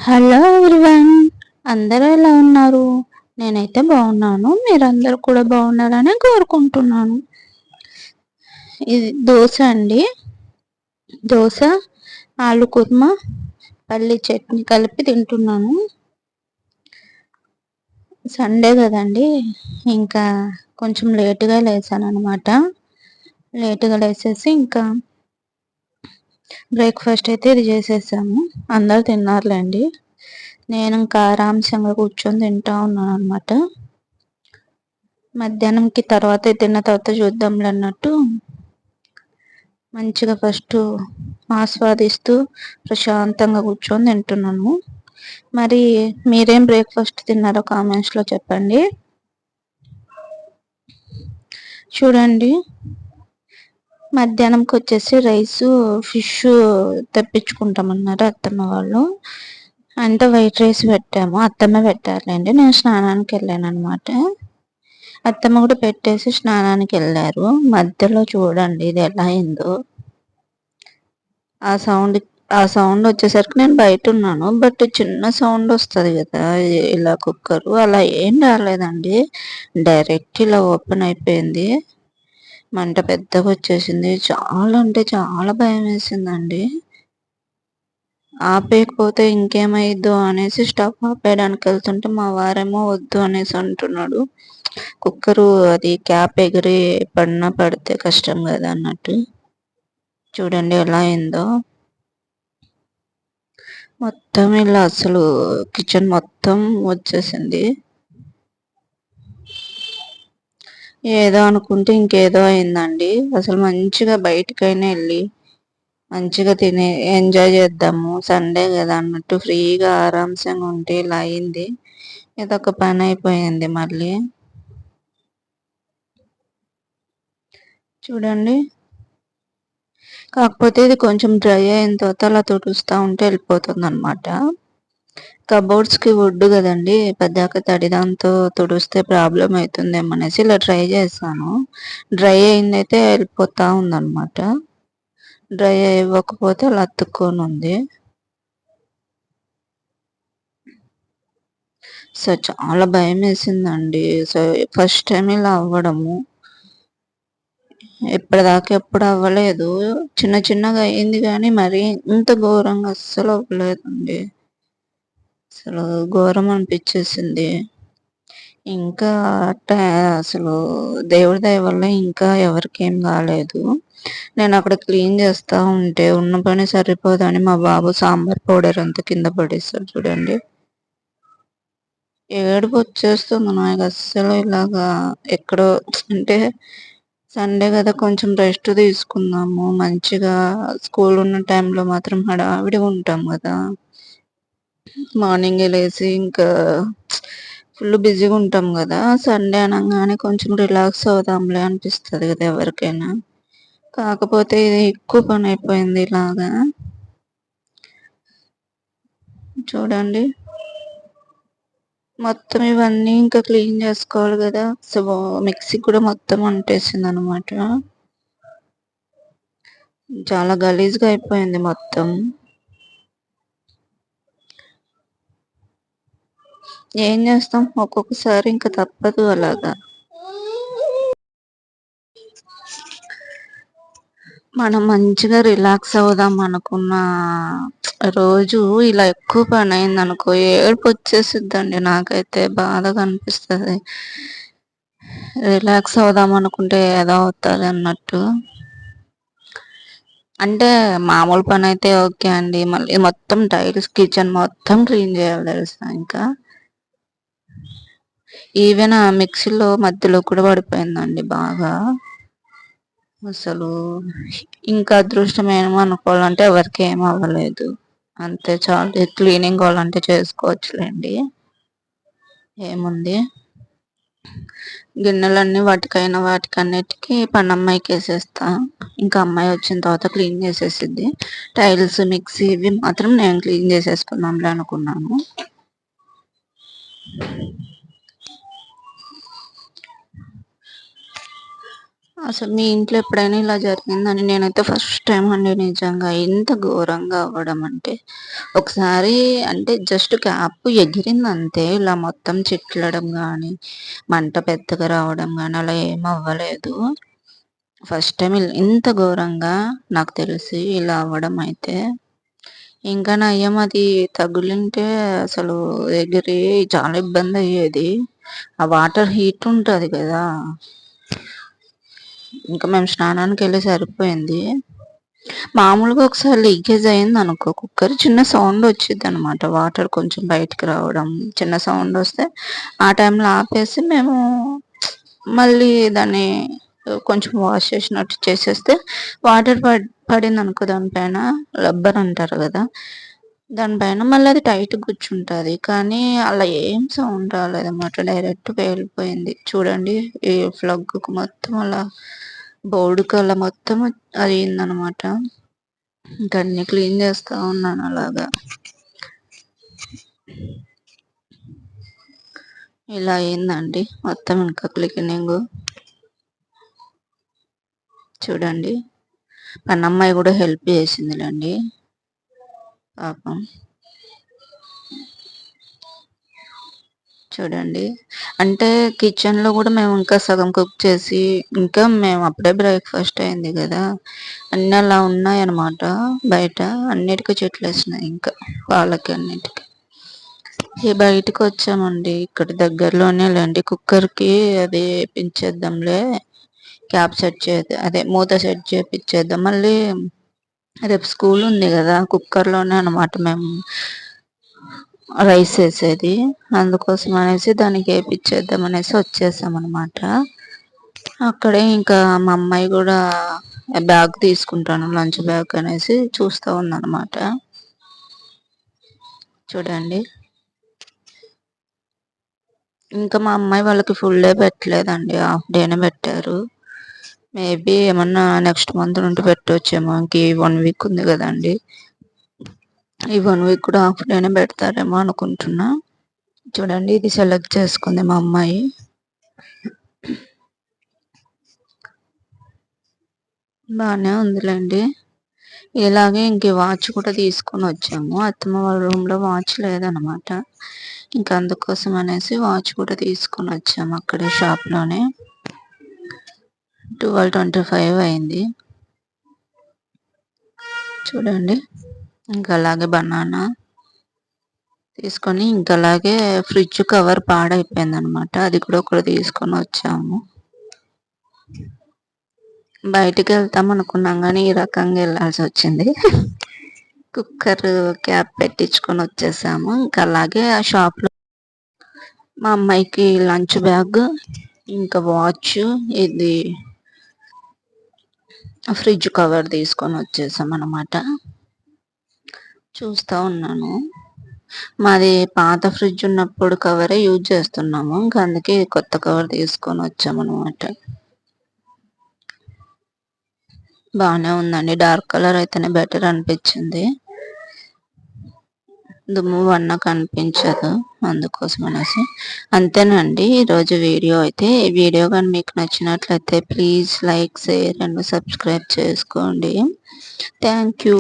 Hello everyone, అందరూ ఎలా ఉన్నారు? నేనైతే బాగున్నాను. మీరందరూ కూడా బాగున్నారని కోరుకుంటున్నాను. ఇది దోశ అండి. దోశ, ఆలు కుర్మా, పల్లి చట్నీ కలిపి తింటున్నాను. సండే కదండి, ఇంకా కొంచెం లేటుగా లేసాను అనమాట. లేటుగా లేసేసి ఇంకా బ్రేక్ఫాస్ట్ అయితే ఇది చేసేసాము. అందరు తిన్నారులేండి. నేను ఇంకా ఆరాంశంగా కూర్చొని తింటా ఉన్నాను అనమాట. మధ్యాహ్నంకి తర్వాత తిన్న తర్వాత చూద్దాంలే అన్నట్టు మంచిగా ఫస్ట్ ఆస్వాదిస్తూ ప్రశాంతంగా కూర్చొని తింటున్నాను. మరి మీరేం బ్రేక్ఫాస్ట్ తిన్నారో కామెంట్స్లో చెప్పండి. చూడండి, మధ్యాహ్నంకి వచ్చేసి రైసు, ఫిష్ తెప్పించుకుంటామన్నారు అత్తమ్మ వాళ్ళు. అంటే వైట్ రైస్ పెట్టాము. అత్తమ్మ పెట్టారులేండి, నేను స్నానానికి వెళ్ళాను అనమాట. అత్తమ్మ కూడా పెట్టేసి స్నానానికి వెళ్ళారు. మధ్యలో చూడండి ఇది ఎలా అయిందో. ఆ సౌండ్ వచ్చేసరికి నేను బయట ఉన్నాను, బట్ చిన్న సౌండ్ వస్తుంది కదా ఇలా కుక్కరు, అలా ఏం రాలేదండి. డైరెక్ట్ ఇలా ఓపెన్ అయిపోయింది. మంట పెద్దగా వచ్చేసింది. చాలా అంటే చాలా భయం వేసిందండి. ఆపేయకపోతే ఇంకేమైద్దో అనేసి స్టవ్ ఆపేయడానికి వెళ్తుంటే మా వారేమో వద్దు అనేసి అంటున్నాడు. కుక్కరు అది క్యాప్ ఎగిరి పడితే కష్టం కదా అన్నట్టు. చూడండి ఎలా అయిందో. మొత్తం ఇలా అసలు కిచెన్ మొత్తం వచ్చేసింది. ఏదో అనుకుంటే ఇంకేదో అయిందండి. అసలు మంచిగా బయటకైనా వెళ్ళి మంచిగా తిని ఎంజాయ్ చేద్దాము, సండే కదా అన్నట్టు ఫ్రీగా ఆరాంసంగా ఉంటే ఇలా అయింది. ఇదొక పని అయిపోయింది మళ్ళీ. చూడండి, కాకపోతే ఇది కొంచెం డ్రై అయిన తర్వాత అలా తుడుస్తూ ఉంటే వెళ్ళిపోతుంది అనమాట. కబోర్డ్స్కి వుడ్ కదండి, పెద్దాక తడి దాంతో తుడిస్తే ప్రాబ్లం అవుతుందేమో అనేసి ఇలా ట్రై చేశాను. డ్రై అయిందైతే వెళ్ళిపోతూ ఉందన్నమాట. డ్రై అవ్వకపోతే అలా అతుక్కొని ఉంది. సో చాలా భయం వేసిందండి. సో ఫస్ట్ టైం ఇలా అవ్వడము. ఇప్పటిదాకా ఎప్పుడు అవ్వలేదు. చిన్న చిన్నగా అయింది కానీ మరీ ఇంత ఘోరంగా అస్సలు అవ్వలేదండి. అసలు ఘోరం అనిపించేసింది. ఇంకా అసలు దేవుడి దయ వల్ల ఇంకా ఎవరికేం కాలేదు. నేను అక్కడ క్లీన్ చేస్తూ ఉంటే ఉన్న పని సరిపోదని మా బాబు సాంబార్ పౌడర్ అంతా కింద పడేస్తాడు. చూడండి, ఏడుపు వచ్చేస్తుంది నాకు అస్సలు. ఇలాగా ఎక్కడో అంటే సండే కదా కొంచెం రెస్ట్ తీసుకుందాము మంచిగా. స్కూల్ ఉన్న టైంలో మాత్రం హడావిడిగా ఉంటాం కదా. మార్నింగే లేసి ఇంకా ఫుల్ బిజీగా ఉంటాం కదా. సండే అనగానే కొంచెం రిలాక్స్ అవుదాంలే అనిపిస్తుంది కదా ఎవరికైనా. కాకపోతే ఇది ఎక్కువ పని అయిపోయింది ఇలాగా. చూడండి, మొత్తం ఇవన్నీ ఇంకా క్లీన్ చేసుకోవాలి కదా. సో మిక్సీ కూడా మొత్తం అంటేసింది అనమాట. చాలా గలీజ్గా అయిపోయింది మొత్తం. ఏం చేస్తాం, ఒక్కొక్కసారి ఇంకా తప్పదు అలాగా. మనం మంచిగా రిలాక్స్ అవుదాం అనుకున్న రోజు ఇలా ఎక్కువ పని అయింది అనుకో, ఏడుపు వచ్చేసిద్దండి. నాకైతే బాధగా అనిపిస్తుంది. రిలాక్స్ అవుదాం అనుకుంటే ఏదో అవుతుంది అన్నట్టు. అంటే మామూలు పని అయితే ఓకే అండి, మళ్ళీ మొత్తం టైల్స్ కిచెన్ మొత్తం క్లీన్ చేయాలి తెలుసా. ఇంకా ఈవెన్ ఆ మిక్సీలో మధ్యలో కూడా పడిపోయిందండి బాగా. అసలు ఇంకా అదృష్టమేమో అనుకోవాలంటే ఎవరికి ఏం అవ్వలేదు. అంతే చాలు. క్లీనింగ్ కావాలంటే చేసుకోవచ్చులేండి, ఏముంది. గిన్నెలన్నీ వాటికన్నిటికీ పనమ్మాయికి వేసేస్తా. ఇంకా అమ్మాయి వచ్చిన తర్వాత క్లీన్ చేసేసిద్ది. టైల్స్ మిక్సీ ఇవి మాత్రం నేను క్లీన్ చేసేసుకుందాంలే అనుకున్నాను. అసలు మీ ఇంట్లో ఎప్పుడైనా ఇలా జరిగిందని నేనైతే ఫస్ట్ టైం అండి నిజంగా. ఇంత ఘోరంగా అవ్వడం అంటే. ఒకసారి అంటే జస్ట్ క్యాప్ ఎగిరిందంతే. ఇలా మొత్తం చిట్లడం గానీ, మంట పెద్దగా రావడం గానీ అలా ఏమి అవ్వలేదు. ఫస్ట్ టైమ్ ఇంత ఘోరంగా నాకు తెలిసి ఇలా అవ్వడం అయితే. ఇంకా నయ్యం అది తగులుంటే అసలు ఎగిరి చాలా ఇబ్బందయ్యేది. ఆ వాటర్ హీట్ ఉంటది గదా! ఇంకా మేము స్నానానికెళ్ళి సరిపోయింది. మామూలుగా ఒకసారి లీకేజ్ అయిందనుకో కుక్కర్ చిన్న సౌండ్ వచ్చిద్దనమాట. వాటర్ కొంచెం బయటికి రావడం, చిన్న సౌండొస్తే ఆ టైంలో ఆపేసి మేము మళ్ళీ దాన్ని కొంచెం వాష్ చేసినట్టు చేసేస్తే వాటర్ పడిందనుకో దానిపైన రబ్బర్ అంటారు గదా! దానిపైన మళ్ళీ అది టైట్‌గా కూర్చుంటది. కానీ అలా ఏం సౌండ్ రాలేదనమాట. డైరెక్ట్ పేలిపోయింది. చూడండి ఈ ప్లగ్‌కు మొత్తం అలా బోర్డుకి అలా మొత్తం అయిందనమాట. ఇంక అన్నీ క్లీన్ చేస్తా ఉన్నాను అలాగా. ఇలా అయిందండి మొత్తం ఇంకా క్లీనింగు. చూడండి. పనమ్మాయి గూడా హెల్ప్ చేసిందిలెండి పాపం. చూడండి. అంటే కిచెన్‌లో గూడా మేము ఇంకా సగం కుక్ చేసి, ఇంకా మేము అప్పుడే బ్రేక్‌ఫాస్ట్ అయింది గదా! అన్నీ అలా ఉన్నాయన్నమాట బయట. అన్నిటికి చెట్లేసినాయి ఇంకా వాళ్ళకి అన్నిటికి. బయటికొచ్చామండి. ఇక్కడ దగ్గరలోనే లెండి. కుక్కర్‌కి అది ఏపించేద్దాంలే. క్యాప్ సెట్ అదే మూత సెట్ చేపిచ్చేద్దాం. మళ్ళీ రేపు స్కూల్ ఉంది గదా! కుక్కర్‌లోనే అన్నమాట మేము రైస్ ఏసేది. అందుకోసం అనేసి దానికి ఏపిచ్చేద్దాం అనేసి వచ్చేసామనమాట. అక్కడే ఇంకా మా అమ్మాయి గూడా బ్యాగ్ తీసుకుంటాను లంచ్ బ్యాగ్ అనేసి చూస్తా ఉందనమాట. చూడండి. ఇంకా మా అమ్మాయి వాళ్ళకి ఫుల్ డే పెట్టలేదండి. హాఫ్ డేనే పెట్టారు. మేబీ ఏమన్నా నెక్స్ట్ మంత్ నుండి పెట్టొచ్చేమో. ఇంక ఈ 1 వీక్ ఉంది గదండీ! ఈ 1 వీక్ కూడా హాఫ్ డేనే పెడతారేమో అనుకుంటున్నా. చూడండి ఇది సెలెక్ట్ చేసుకుంది మా అమ్మాయి. బానే ఉందిలెండి. ఇలాగే ఇంక వాచ్ కూడా తీసుకొనొచ్చాము. అత్తమ్మ వాళ్ళ రూమ్‌లో వాచ్ లేదనమాట. ఇంక అందుకోసం అనేసి వాచ్ కూడా తీసుకొనొచ్చాము అక్కడే షాప్‌లోనే. 12:25 అయింది. చూడండి. ఇంక అలాగే బనానా తీసుకొని ఇంక అలాగే ఫ్రిడ్జ్ కవర్ పాడైపోయిందనమాట. అది కూడా ఒకటి తీసుకొనొచ్చాము. బయటికెళ్తాం అనుకున్నాం గానీ, ఈ రకంగా ఎళ్ళాల్సొచ్చింది. Cooker cap పెట్టించుకొనొచ్చేసాము. ఇంక అలాగే ఆ షాప్‌లో మా అమ్మాయికి లంచ్ బ్యాగ్, ఇంకా వాచ్, ఇది ఫ్రిడ్జ్ కవర్ తీసుకొనొచ్చేసామనమాట. చూస్తా ఉన్నాను. మాది పాత ఫ్రిడ్జ్ ఉన్నప్పుడు కవరే యూజ్ చేస్తున్నాము. ఇంక అందుకే కొత్త కవర్ తీసుకొనొచ్చామనమాట. బానే ఉందండి. డార్క్ కలర్ అయితేనే బెటర్ అనిపిచ్చింది. దుమ్ము వన్న కనిపించదు. అందుకోసం అనేసి. అంతేనండి ఈరోజు వీడియో అయితే. ఈ వీడియో గాని మీకు నచ్చినట్లయితే please like, share and subscribe చేసుకోండి. Thank you.